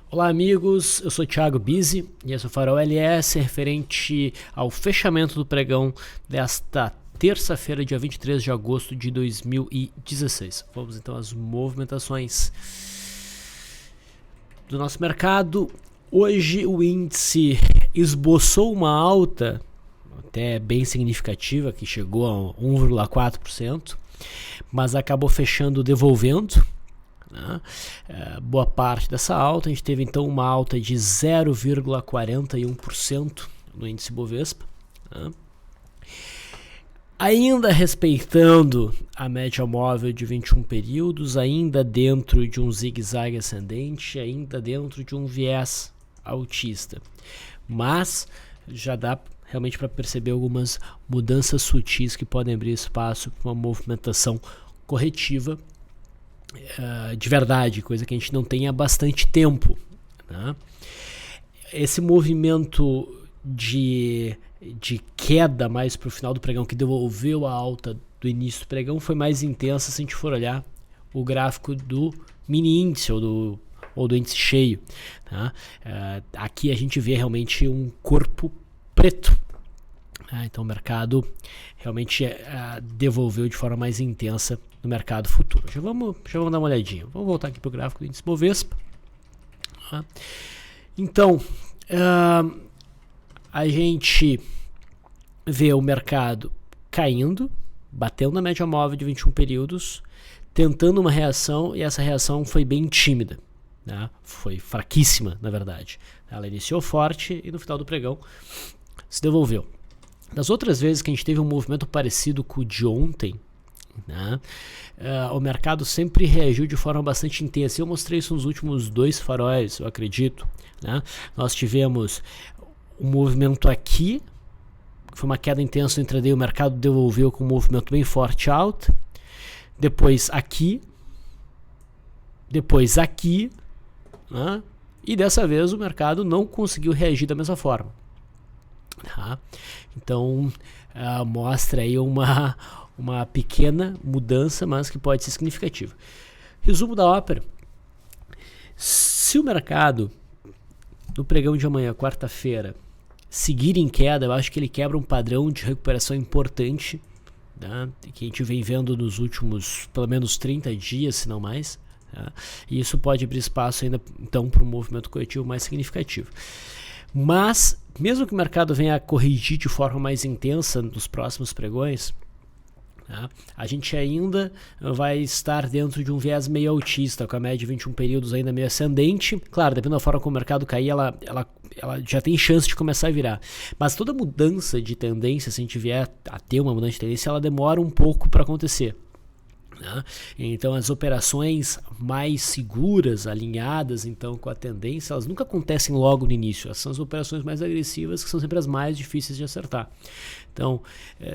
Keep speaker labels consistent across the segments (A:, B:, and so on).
A: Olá amigos, eu sou o Thiago Bizzi e esse é o Farol LS referente ao fechamento do pregão desta terça-feira, dia 23 de agosto de 2016. Vamos então às movimentações do nosso mercado. Hoje o índice esboçou uma alta até bem significativa, que chegou a 1,4%, mas acabou fechando devolvendo, né? Boa parte dessa alta. A gente teve então uma alta de 0,41% no índice Bovespa, né? Ainda respeitando a média móvel de 21 períodos, ainda dentro de um zigue-zague ascendente, ainda dentro de um viés altista, mas já dá realmente para perceber algumas mudanças sutis que podem abrir espaço para uma movimentação corretiva de verdade, coisa que a gente não tem há bastante tempo, né? Esse movimento de queda mais para o final do pregão, que devolveu a alta do início do pregão, foi mais intensa se a gente for olhar o gráfico do mini índice ou do índice cheio, tá? Aqui a gente vê realmente um corpo preto. Então o mercado realmente devolveu de forma mais intensa no mercado futuro. Já vamos dar uma olhadinha. Vamos voltar aqui para o gráfico do índice Bovespa. Então, a gente vê o mercado caindo, batendo na média móvel de 21 períodos, tentando uma reação, e essa reação foi bem tímida, né? Foi fraquíssima, na verdade. Ela iniciou forte e no final do pregão se devolveu. Das outras vezes que a gente teve um movimento parecido com o de ontem, né, o mercado sempre reagiu de forma bastante intensa. Eu mostrei isso nos últimos dois faróis, eu acredito, né? Nós tivemos um movimento aqui, que foi uma queda intensa no intraday, o mercado devolveu com um movimento bem forte alto. Depois aqui, né? E dessa vez o mercado não conseguiu reagir da mesma forma. Tá? Então mostra aí uma pequena mudança, mas que pode ser significativa. Resumo da ópera: se o mercado no pregão de amanhã, quarta-feira, seguir em queda, eu acho que ele quebra um padrão de recuperação importante, né, que a gente vem vendo nos últimos pelo menos 30 dias, se não mais, tá? E isso pode abrir espaço ainda então para um movimento corretivo mais significativo. Mas mesmo que o mercado venha a corrigir de forma mais intensa nos próximos pregões, tá, a gente ainda vai estar dentro de um viés meio altista, com a média de 21 períodos ainda meio ascendente. Claro, dependendo da forma como o mercado cair, ela já tem chance de começar a virar. Mas toda mudança de tendência, se a gente vier a ter uma mudança de tendência, ela demora um pouco para acontecer, né? Então as operações mais seguras, alinhadas então com a tendência, elas nunca acontecem logo no início. Essas são as operações mais agressivas, que são sempre as mais difíceis de acertar. Então,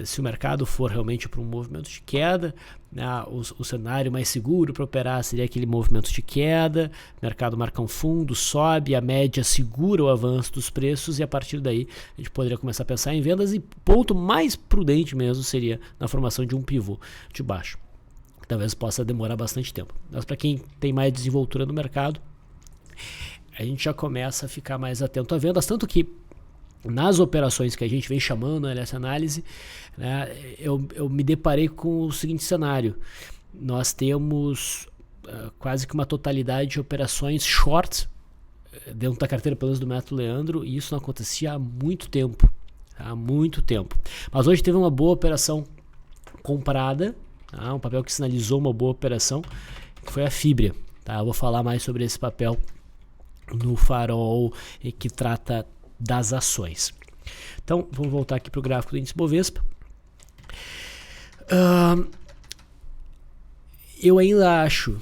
A: se o mercado for realmente para um movimento de queda, né, o cenário mais seguro para operar seria aquele movimento de queda, o mercado marca um fundo, sobe, a média segura o avanço dos preços, e a partir daí a gente poderia começar a pensar em vendas, e ponto mais prudente mesmo seria na formação de um pivô de baixo. Talvez possa demorar bastante tempo. Mas para quem tem mais desenvoltura no mercado, a gente já começa a ficar mais atento a vendas, tanto que nas operações que a gente vem chamando essa análise, né, eu me deparei com o seguinte cenário: nós temos quase que uma totalidade de operações short dentro da carteira, pelo menos do método Leandro, e isso não acontecia há muito tempo, há muito tempo. Mas hoje teve uma boa operação comprada, um papel que sinalizou uma boa operação, que foi a Fibria, tá? Eu vou falar mais sobre esse papel no farol que trata das ações. Então, vamos voltar aqui para o gráfico do índice Bovespa. Eu ainda acho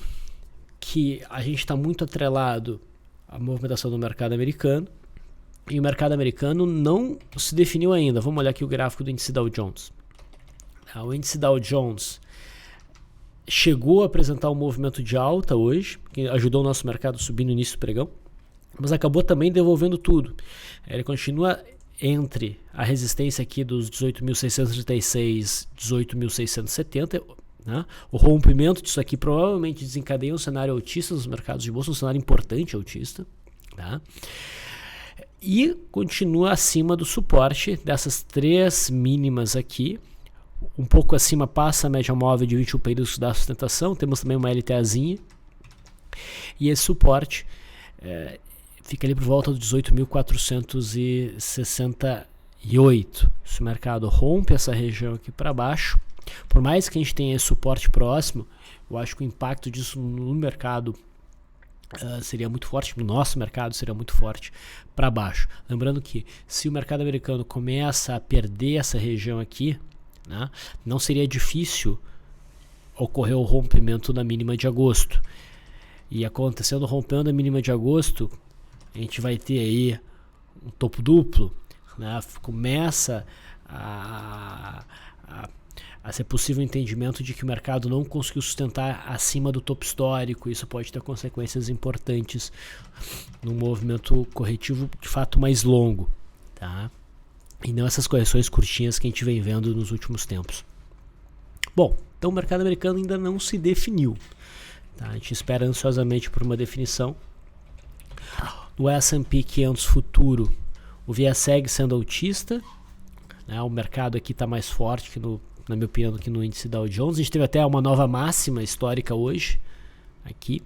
A: que a gente está muito atrelado à movimentação do mercado americano, e o mercado americano não se definiu ainda. Vamos olhar aqui o gráfico do índice Dow Jones. O índice Dow Jones chegou a apresentar um movimento de alta hoje, que ajudou o nosso mercado a subir no início do pregão, mas acabou também devolvendo tudo. Ele continua entre a resistência aqui dos 18.636, 18.670, né? O rompimento disso aqui provavelmente desencadeia um cenário altista nos mercados de bolsa, um cenário importante altista, tá? E continua acima do suporte dessas 3 mínimas aqui. Um pouco acima passa a média móvel de 21 períodos da sustentação. Temos também uma LTAzinha. E esse suporte fica ali por volta dos 18.468. Se o mercado rompe essa região aqui para baixo, por mais que a gente tenha esse suporte próximo, eu acho que o impacto disso no mercado seria muito forte, no nosso mercado seria muito forte para baixo. Lembrando que se o mercado americano começa a perder essa região aqui, né, não seria difícil ocorrer o rompimento da mínima de agosto. E acontecendo o rompimento da mínima de agosto, a gente vai ter aí um topo duplo, né, começa a ser possível o entendimento de que o mercado não conseguiu sustentar acima do topo histórico. Isso pode ter consequências importantes num movimento corretivo de fato mais longo, tá? E não essas correções curtinhas que a gente vem vendo nos últimos tempos. Bom, então o mercado americano ainda não se definiu, tá? A gente espera ansiosamente por uma definição. No S&P 500 futuro, o viés segue sendo altista, né? O mercado aqui está mais forte que na minha opinião, aqui no índice Dow Jones. A gente teve até uma nova máxima histórica hoje, aqui,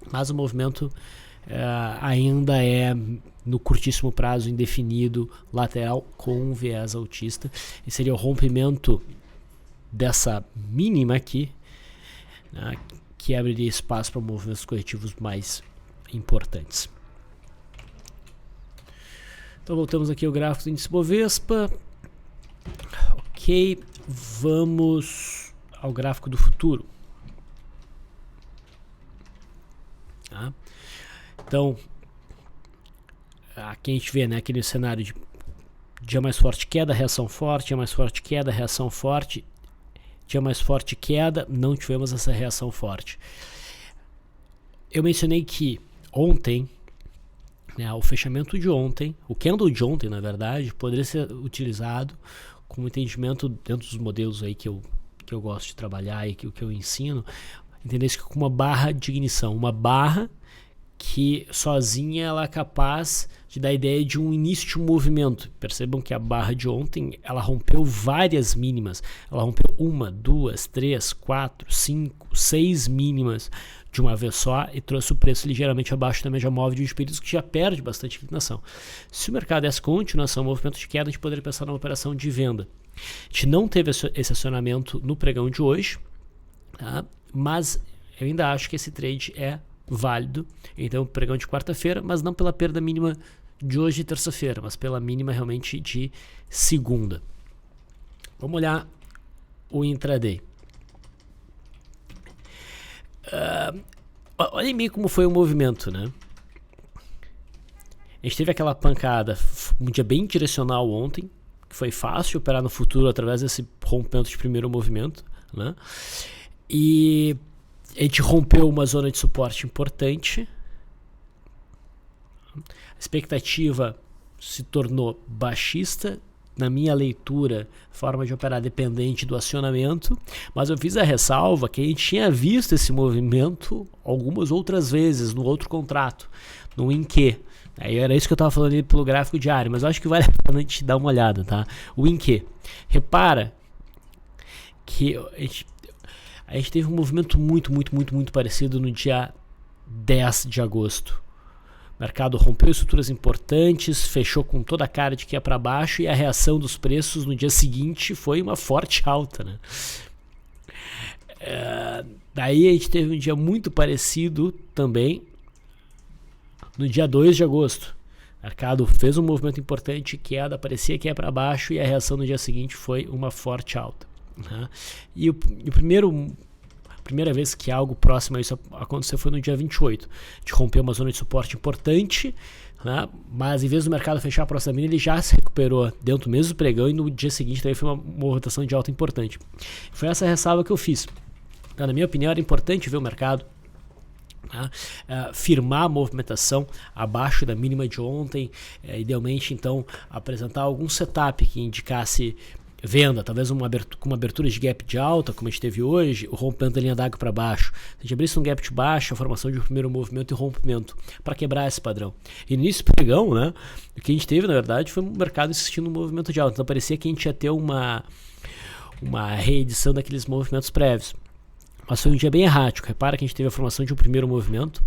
A: mas o movimento ainda é, no curtíssimo prazo, indefinido, lateral com um viés altista, e seria o rompimento dessa mínima aqui, né, que abriria espaço para movimentos corretivos mais importantes. Então voltamos aqui ao gráfico do índice Bovespa. Ok, vamos ao gráfico do futuro. Tá? Então, aqui a gente vê, né, aquele cenário de dia mais forte queda, reação forte, dia mais forte queda, reação forte, dia mais forte queda, não tivemos essa reação forte. Eu mencionei que ontem, né, o fechamento de ontem, o candle de ontem, na verdade, poderia ser utilizado como entendimento dentro dos modelos aí que eu gosto de trabalhar e que eu ensino, entender isso como uma barra de ignição, uma barra que sozinha ela é capaz de dar a ideia de um início de um movimento. Percebam que a barra de ontem ela rompeu várias mínimas, ela rompeu 1, 2, 3, 4, 5, 6 mínimas de uma vez só e trouxe o preço ligeiramente abaixo da média móvel de 20 períodos, que já perde bastante inclinação. Se o mercado desse continuação, movimento de queda, a gente poderia pensar numa operação de venda. A gente não teve esse acionamento no pregão de hoje, tá? Mas eu ainda acho que esse trade é válido. Então, pregão de quarta-feira, mas não pela perda mínima de hoje de terça-feira, mas pela mínima realmente de segunda. Vamos olhar o intraday. Olhem bem como foi o movimento, né? A gente teve aquela pancada, um dia bem direcional ontem, que foi fácil operar no futuro através desse rompimento de primeiro movimento, né? E a gente rompeu uma zona de suporte importante. A expectativa se tornou baixista. Na minha leitura, forma de operar dependente do acionamento, mas eu fiz a ressalva que a gente tinha visto esse movimento algumas outras vezes no outro contrato, no Winque. Aí era isso que eu estava falando ali pelo gráfico diário, mas eu acho que vale a pena a gente dar uma olhada, tá? O Winque. Repara que a gente teve um movimento muito parecido no dia 10 de agosto. O mercado rompeu estruturas importantes, fechou com toda a cara de que ia para baixo e a reação dos preços no dia seguinte foi uma forte alta, né? Daí a gente teve um dia muito parecido também no dia 2 de agosto. O mercado fez um movimento importante, queda, parecia que ia para baixo e a reação no dia seguinte foi uma forte alta, né? E a primeira vez que algo próximo a isso aconteceu foi no dia 28. A gente rompeu uma zona de suporte importante, né? Mas em vez do mercado fechar próximo da mínima, ele já se recuperou dentro do mesmo pregão e no dia seguinte também foi uma movimentação de alta importante. Foi essa ressalva que eu fiz. Então, na minha opinião, era importante ver o mercado, né, firmar a movimentação abaixo da mínima de ontem, idealmente então apresentar algum setup que indicasse venda, talvez com uma abertura de gap de alta, como a gente teve hoje, o rompimento da linha d'água para baixo. Se a gente abrisse um gap de baixo, a formação de um primeiro movimento e rompimento para quebrar esse padrão. E nesse pregão, né, o que a gente teve, na verdade, foi um mercado insistindo no movimento de alta. Então parecia que a gente ia ter uma reedição daqueles movimentos prévios. Mas foi um dia bem errático. Repara que a gente teve a formação de um primeiro movimento,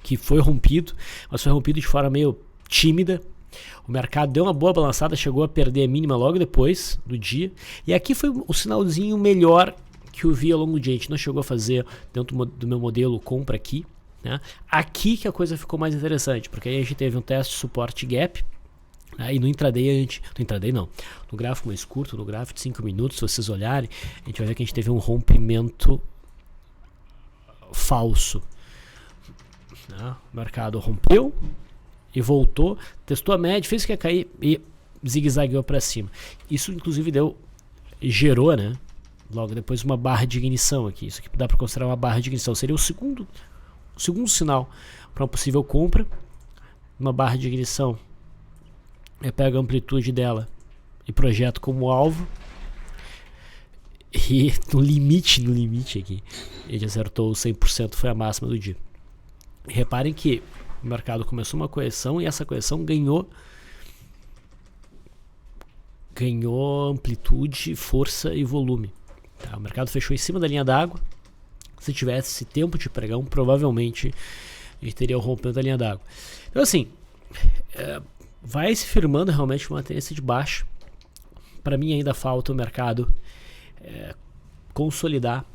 A: que foi rompido, mas foi rompido de forma meio tímida. O mercado deu uma boa balançada, chegou a perder a mínima logo depois do dia. E aqui foi o sinalzinho melhor que eu vi ao longo do dia. A gente não chegou a fazer dentro do meu modelo compra aqui, né? Aqui que a coisa ficou mais interessante, porque aí a gente teve um teste de suporte gap. E no intraday, no gráfico mais curto, no gráfico de 5 minutos, se vocês olharem, a gente vai ver que a gente teve um rompimento falso. O mercado rompeu e voltou, testou a média, fez que ia cair e zigue-zagueou para cima. Isso inclusive gerou, né, logo depois uma barra de ignição aqui. Isso aqui dá para considerar uma barra de ignição. Seria o segundo sinal para uma possível compra. Uma barra de ignição. Eu pego a amplitude dela e projeto como alvo. E no limite aqui, ele acertou 100%, foi a máxima do dia. E reparem que o mercado começou uma correção e essa correção ganhou amplitude, força e volume. Tá? O mercado fechou em cima da linha d'água. Se tivesse esse tempo de pregão, provavelmente a gente teria o rompimento da linha d'água. Então assim, vai se firmando realmente uma tendência de baixa. Para mim ainda falta o mercado consolidar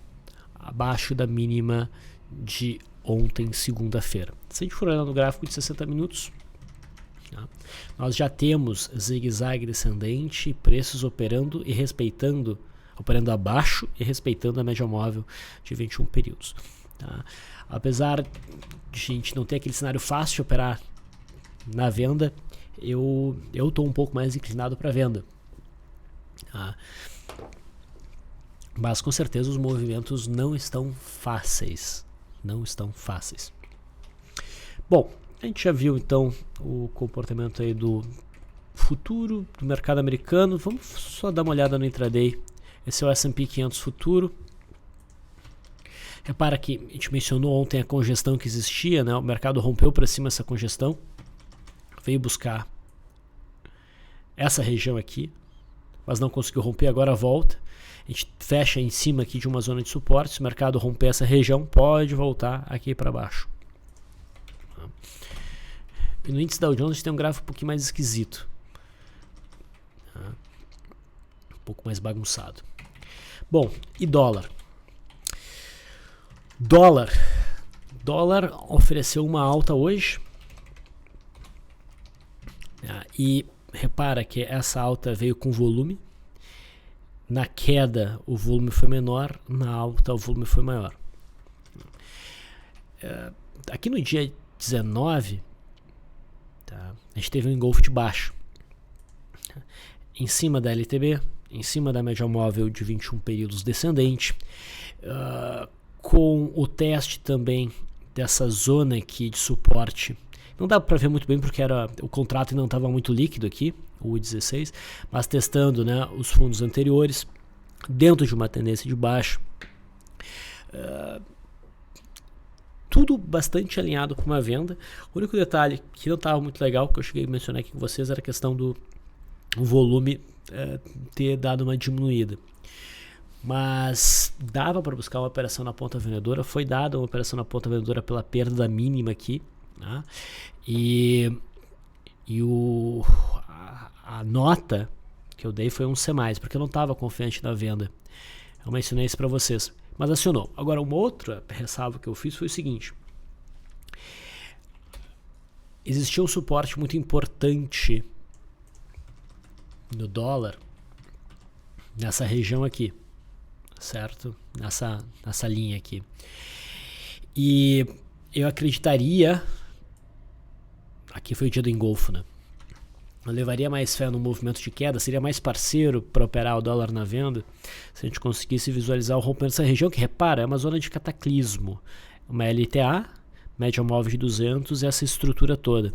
A: abaixo da mínima de ontem, segunda-feira. Se a gente for olhar no gráfico de 60 minutos, tá, nós já temos zigue-zague descendente, preços operando abaixo e respeitando a média móvel de 21 períodos. Tá? Apesar de a gente não ter aquele cenário fácil de operar na venda, eu estou um pouco mais inclinado para venda. Tá? Mas com certeza os movimentos não estão fáceis. Bom, a gente já viu então o comportamento aí do futuro, do mercado americano. Vamos só dar uma olhada no intraday. Esse é o S&P 500 futuro. Repara que a gente mencionou ontem a congestão que existia, né? O mercado rompeu para cima essa congestão, veio buscar essa região aqui, mas não conseguiu romper, agora volta. A gente fecha em cima aqui de uma zona de suporte. Se o mercado romper essa região, pode voltar aqui para baixo. E no índice Dow Jones a gente tem um gráfico um pouquinho mais esquisito, um pouco mais bagunçado. Bom, e dólar? Dólar ofereceu uma alta hoje, e repara que essa alta veio com volume. Na queda o volume foi menor, na alta o volume foi maior. Aqui no dia 19, tá, a gente teve um engolfo de baixo, em cima da LTB, em cima da média móvel de 21 períodos descendente, com o teste também dessa zona aqui de suporte. Não dá para ver muito bem porque o contrato não estava muito líquido aqui, o U16, mas testando, né, os fundos anteriores dentro de uma tendência de baixa. Tudo bastante alinhado com uma venda. O único detalhe que não estava muito legal, que eu cheguei a mencionar aqui com vocês, era a questão do volume ter dado uma diminuída. Mas dava para buscar uma operação na ponta vendedora. Foi dada uma operação na ponta vendedora pela perda da mínima aqui, né? E a nota que eu dei foi um C+, porque eu não estava confiante na venda. Eu mencionei isso para vocês, mas acionou. Agora, uma outra ressalva que eu fiz foi o seguinte: existia um suporte muito importante no dólar nessa região aqui, certo? Nessa linha aqui. E eu acreditaria, aqui foi o dia do engolfo, né? Eu levaria mais fé no movimento de queda, seria mais parceiro para operar o dólar na venda se a gente conseguisse visualizar o rompimento dessa região, que, repara, é uma zona de cataclismo. Uma LTA, média móvel de 200, essa estrutura toda.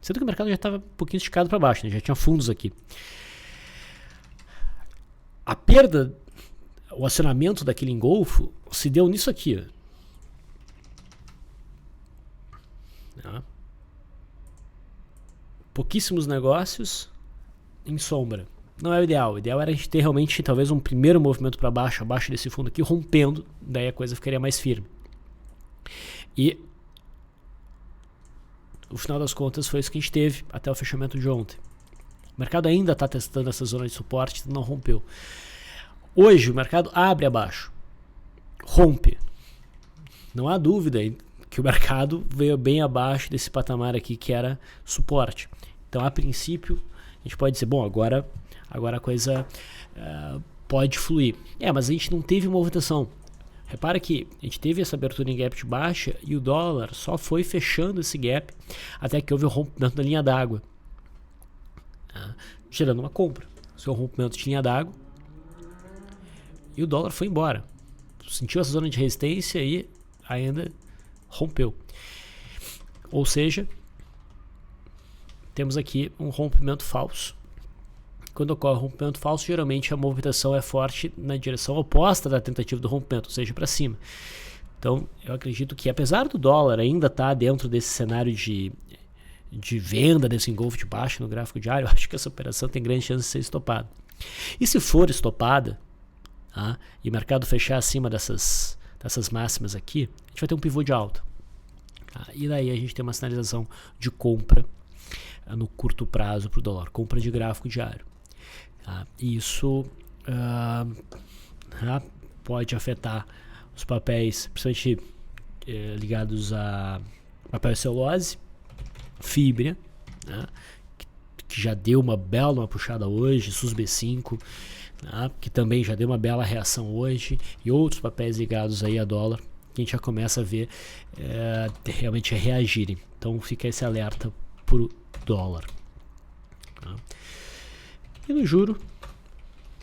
A: Sendo que o mercado já estava um pouquinho esticado para baixo, né? Já tinha fundos aqui. a perda, o acionamento daquele engolfo se deu nisso aqui. Tá? Pouquíssimos negócios em sombra. Não é o ideal. O ideal era a gente ter realmente talvez um primeiro movimento para baixo, abaixo desse fundo aqui, rompendo, daí a coisa ficaria mais firme. E no final das contas foi isso que a gente teve até o fechamento de ontem. O mercado ainda está testando essa zona de suporte, não rompeu. Hoje o mercado abre abaixo, rompe. Não há dúvida que o mercado veio bem abaixo desse patamar aqui que era suporte. Então, a princípio, a gente pode dizer, bom, agora a coisa pode fluir. Mas a gente não teve movimentação. Repara que a gente teve essa abertura em gap de baixa e o dólar só foi fechando esse gap até que houve o rompimento da linha d'água, gerando uma compra. Seu rompimento de linha d'água e o dólar foi embora. Sentiu essa zona de resistência e ainda rompeu. Ou seja, temos aqui um rompimento falso. Quando ocorre um rompimento falso, geralmente a movimentação é forte na direção oposta da tentativa do rompimento, ou seja, para cima. Então, eu acredito que apesar do dólar ainda estar dentro desse cenário de venda, desse engolfo de baixo no gráfico diário, eu acho que essa operação tem grande chance de ser estopada. E se for estopada, e o mercado fechar acima dessas máximas aqui, a gente vai ter um pivô de alta. E daí a gente tem uma sinalização de compra no curto prazo para o dólar, compra de gráfico diário. Isso pode afetar os papéis, principalmente ligados a papel celulose, fibra, que já deu uma bela puxada hoje, SUSB5, que também já deu uma bela reação hoje, e outros papéis ligados aí a dólar, que a gente já começa a ver realmente reagirem. Então fica esse alerta para o dólar. E no juro,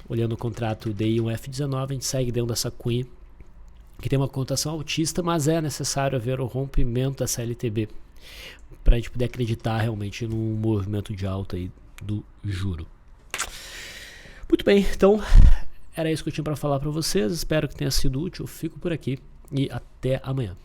A: olhando o contrato DI1F19, a gente segue dentro dessa cunha, que tem uma cotação altista, mas é necessário haver o rompimento da CLTB para a gente poder acreditar realmente num movimento de alta aí do juro. Muito bem, então era isso que eu tinha para falar para vocês. Espero que tenha sido útil. Fico por aqui e até amanhã.